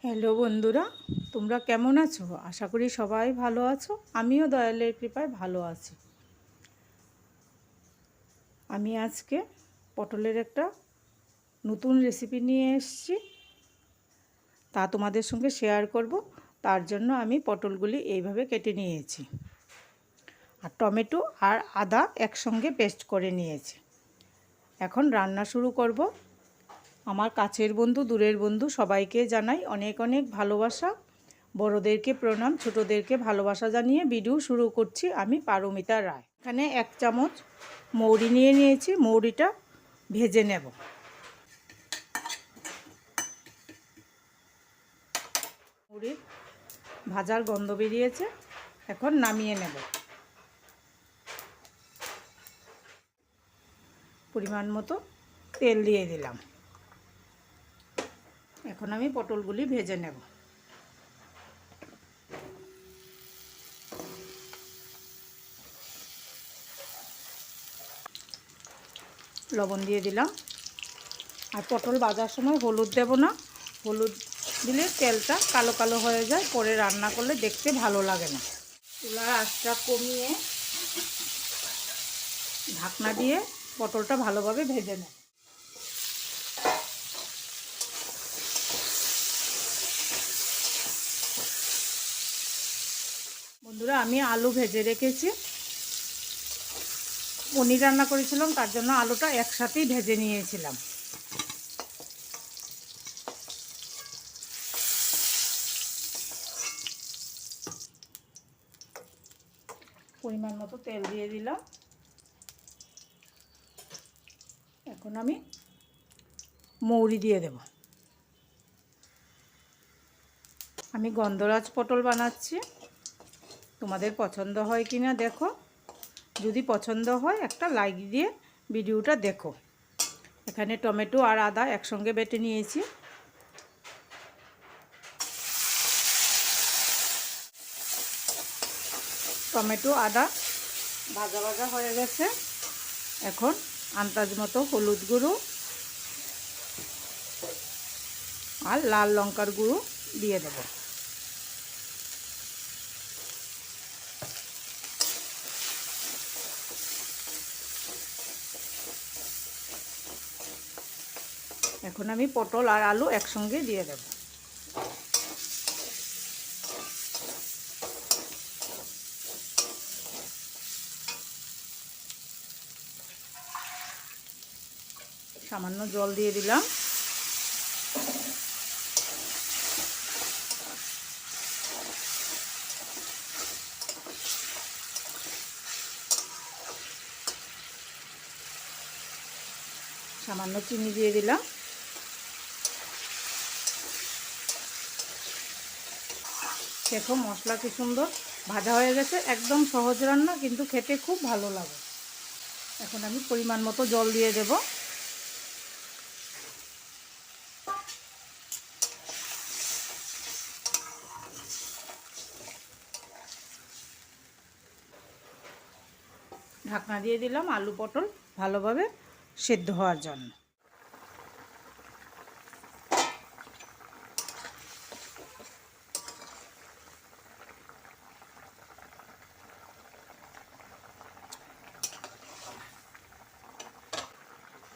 Hello বন্ধুরা, তোমরা কেমন আছো? আশা করি সবাই ভালো আছো। আমিও দয়ালের কৃপায় ভালো আছি। আমি আজকে পটলের একটা নতুন রেসিপি নিয়ে এসেছি, তা তোমাদের সঙ্গে শেয়ার করব। তার জন্য আমি পটলগুলি এইভাবে কেটে নিয়েছি আর টমেটো আর আদা একসঙ্গে পেস্ট করে নিয়েছি। এখন রান্না শুরু করব। আমার কাছের বন্ধু, দূরের বন্ধু সবাইকে জানাই অনেক অনেক ভালোবাসা। বড়োদেরকে প্রণাম, ছোটোদেরকে ভালোবাসা জানিয়ে ভিডিও শুরু করছি। আমি পারমিতা রায়। এখানে 1 চামচ মৌরি নিয়ে নিয়েছি। মৌরিটা ভেজে নেব। মৌরির ভাজার গন্ধ বেরিয়েছে, এখন নামিয়ে নেব। পরিমাণ মতো তেল দিয়ে দিলাম। এখন আমি পটলগুলি ভেজে নেব। লবণ দিয়ে দিলাম। আর পটল ভাজার সময় হলুদ দেব না। হলুদ দিলে তেলটা কালো কালো হয়ে যায়, পরে রান্না করলে দেখতে ভালো লাগে না। চুলার আঁচটা কমিয়ে ঢাকনা দিয়ে পটলটা ভালোভাবে ভেজে নেব। বন্ধুরা, আমি আলু ভেজে রেখেছি। পনির রান্না করেছিলাম, তার জন্য আলুটা একসাথেই ভেজে নিয়েছিলাম। পরিমাণ মতো তেল দিয়ে দিলাম। এখন আমি মৌরি দিয়ে দেব। আমি গন্ধরাজ পটল বানাচ্ছি। তোমাদের পছন্দ হয় কি না দেখো। যদি পছন্দ হয় একটা লাইক দিয়ে ভিডিওটা দেখো। এখানে টমেটো আর আদা একসঙ্গে বেটে নিয়েছি। টমেটো আদা ভাজা ভাজা হয়ে গেছে। এখন আন্দাজ মতো হলুদ গুঁড়ো আর লাল লঙ্কার গুঁড়ো দিয়ে দেব। এখন আমি পটল আর আলু একসঙ্গে দিয়ে দেব। সামান্য জল দিয়ে দিলাম। সামান্য চিনি দিয়ে দিলাম। দেখো মশলা কি সুন্দর ভাজা হয়ে গেছে। একদম সহজ রান্না, কিন্তু খেতে খুব ভালো লাগে। এখন আমি পরিমাণ মতো জল দিয়ে দেব। ঢাকনা দিয়ে দিলাম আলু পটল ভালোভাবে সেদ্ধ হওয়ার জন্য।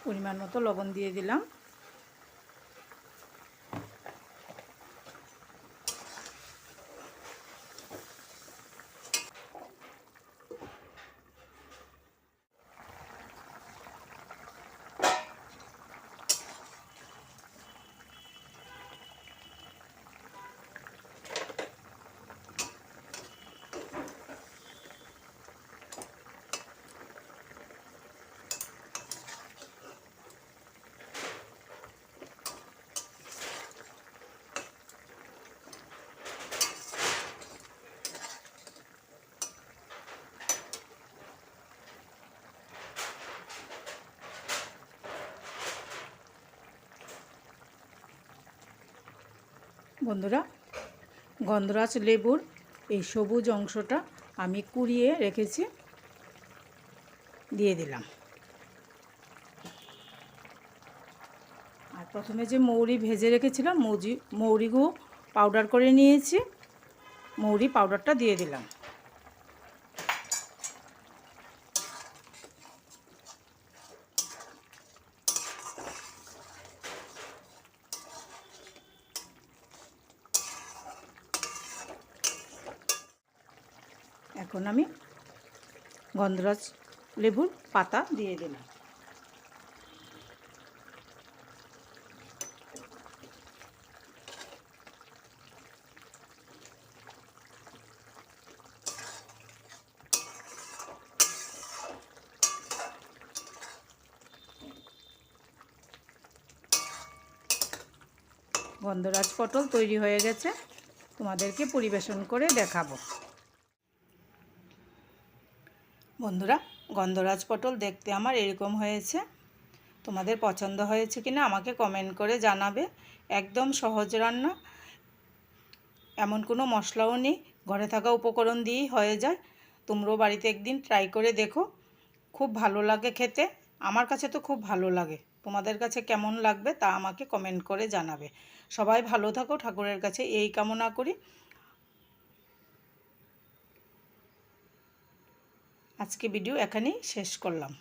পরিমাণ মতো লবণ দিয়ে দিলাম। বন্ধুরা, গন্ধরাজ লেবুর এই সবুজ অংশটা আমি কুড়িয়ে রেখেছি, দিয়ে দিলাম। আর প্রথমে যে মৌরি ভেজে রেখেছিলাম, মৌরিগুলো পাউডার করে নিয়েছি, মৌরি পাউডারটা দিয়ে দিলাম। এখন আমি গন্ধরাজ লেবুর পাতা দিয়ে দিলাম। গন্ধরাজ পটল তৈরি হয়ে গেছে, তোমাদেরকে পরিবেশন করে দেখাবো। বন্ধুরা, গন্ধরাজ পটল দেখতে আমার এরকম হয়েছে। তোমাদের পছন্দ হয়েছে কিনা আমাকে কমেন্ট করে জানাবে। একদম সহজ রান্না, এমন কোনো মশলাও নেই, ঘরে থাকা উপকরণ দিয়েই হয়ে যায়। তোমরাও বাড়িতে একদিন ট্রাই করে দেখো, খুব ভালো লাগে খেতে। আমার কাছে তো খুব ভালো লাগে, তোমাদের কাছে কেমন লাগবে তা আমাকে কমেন্ট করে জানাবে। সবাই ভালো থাকো, ঠাকুরের কাছে এই কামনা করি। আজকে ভিডিও এখানেই শেষ করলাম।